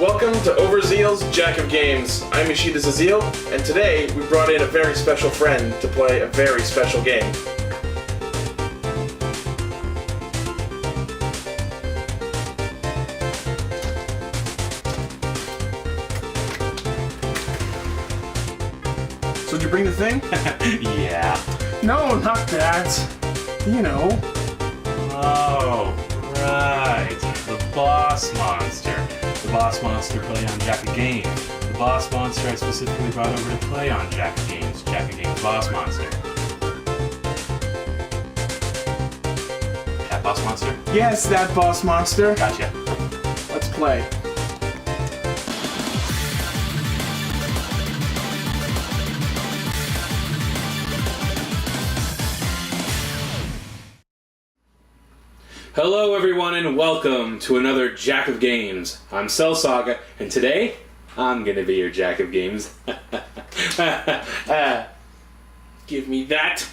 Welcome to Overzeal's Jack of Games. I'm Ichida Zeal, and today we brought in a very special friend to play a very special game. So did you bring the thing? Yeah. No, not that. You know. Oh, right. The boss monster. The boss monster play on Jack of Games. The boss monster I specifically brought over to play on Jack of Games. Jack of Games boss monster. That boss monster? Yes, that boss monster. Gotcha. Let's play. Hello everyone and welcome to another Jack of Games. I'm Saga, and today I'm gonna be your Jack of Games. Give me that.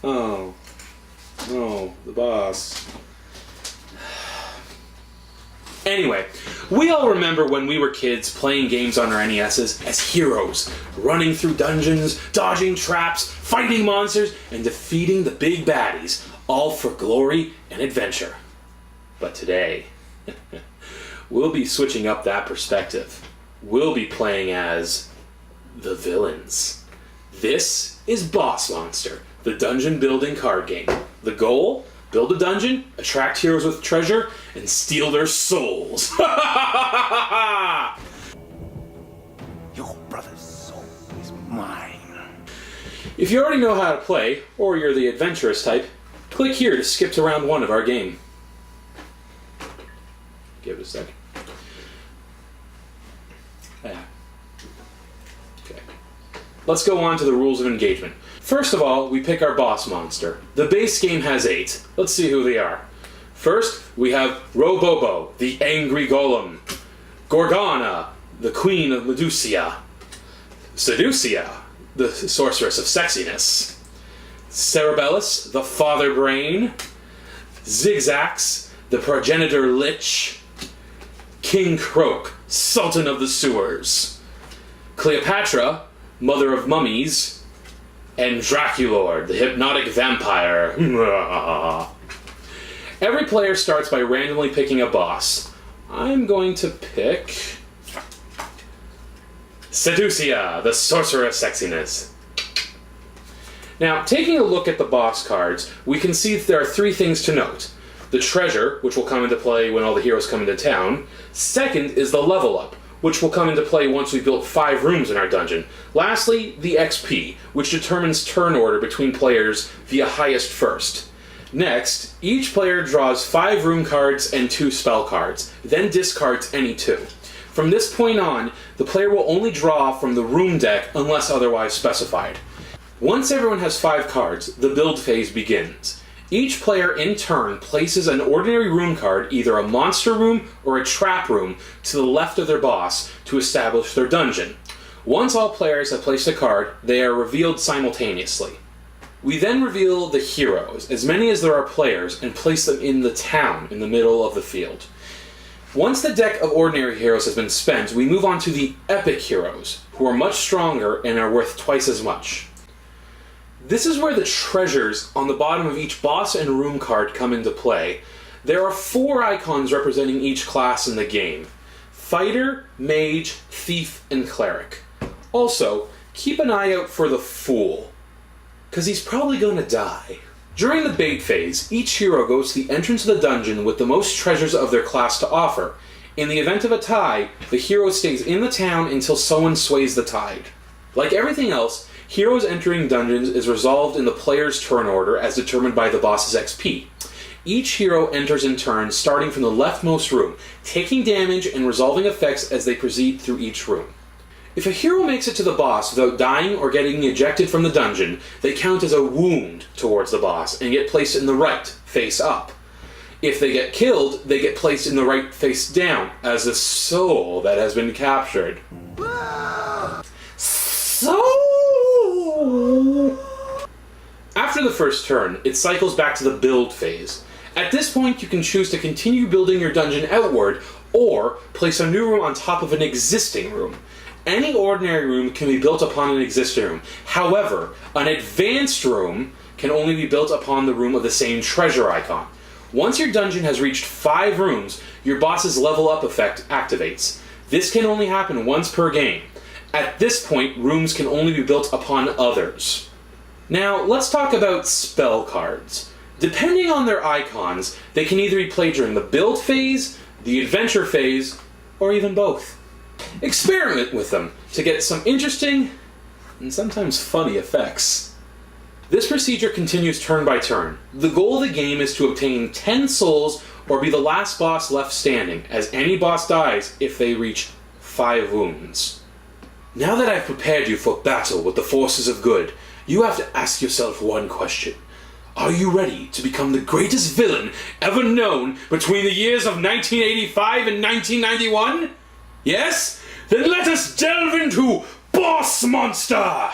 Oh, the boss. Anyway, we all remember when we were kids playing games on our NESs as heroes, running through dungeons, dodging traps, fighting monsters, and defeating the big baddies, all for glory and adventure. But today, we'll be switching up that perspective. We'll be playing as the villains. This is Boss Monster, the dungeon building card game. The goal? Build a dungeon, attract heroes with treasure, and steal their souls. Your brother's soul is mine. If you already know how to play, or you're the adventurous type, click here to skip to round 1 of our game. Give it a second. Okay. Let's go on to the rules of engagement. First of all, we pick our boss monster. The base game has 8. Let's see who they are. First, we have Robobo, the angry golem. Gorgana, the queen of Medusia. Seducia, the sorceress of sexiness. Cerebellus, the father brain. Zigzax, the progenitor lich. King Croak, sultan of the sewers. Cleopatra, mother of mummies. And Draculord, the hypnotic vampire. Every player starts by randomly picking a boss. I'm going to pick Seducia, the sorceress of sexiness. Now, taking a look at the boss cards, we can see that there are 3 things to note. The treasure, which will come into play when all the heroes come into town. Second is the level up, which will come into play once we've built 5 rooms in our dungeon. Lastly, the XP, which determines turn order between players via highest first. Next, each player draws 5 room cards and 2 spell cards, then discards any 2. From this point on, the player will only draw from the room deck unless otherwise specified. Once everyone has 5 cards, the build phase begins. Each player in turn places an ordinary room card, either a monster room or a trap room, to the left of their boss to establish their dungeon. Once all players have placed a card, they are revealed simultaneously. We then reveal the heroes, as many as there are players, and place them in the town in the middle of the field. Once the deck of ordinary heroes has been spent, we move on to the epic heroes, who are much stronger and are worth twice as much. This is where the treasures on the bottom of each boss and room card come into play. There are 4 icons representing each class in the game: Fighter, Mage, Thief, and Cleric. Also, keep an eye out for the Fool, because he's probably going to die. During the bait phase, each hero goes to the entrance of the dungeon with the most treasures of their class to offer. In the event of a tie, the hero stays in the town until someone sways the tide. Like everything else, heroes entering dungeons is resolved in the player's turn order as determined by the boss's XP. Each hero enters in turn starting from the leftmost room, taking damage and resolving effects as they proceed through each room. If a hero makes it to the boss without dying or getting ejected from the dungeon, they count as a wound towards the boss and get placed in the right, face up. If they get killed, they get placed in the right, face down, as a soul that has been captured. After the first turn, it cycles back to the build phase. At this point, you can choose to continue building your dungeon outward, or place a new room on top of an existing room. Any ordinary room can be built upon an existing room. However, an advanced room can only be built upon the room of the same treasure icon. Once your dungeon has reached 5 rooms, your boss's level up effect activates. This can only happen once per game. At this point, rooms can only be built upon others. Now, let's talk about spell cards. Depending on their icons, they can either be played during the build phase, the adventure phase, or even both. Experiment with them to get some interesting and sometimes funny effects. This procedure continues turn by turn. The goal of the game is to obtain 10 souls or be the last boss left standing, as any boss dies if they reach 5 wounds. Now that I've prepared you for battle with the forces of good, you have to ask yourself one question. Are you ready to become the greatest villain ever known between the years of 1985 and 1991? Yes? Then let us delve into Boss Monster!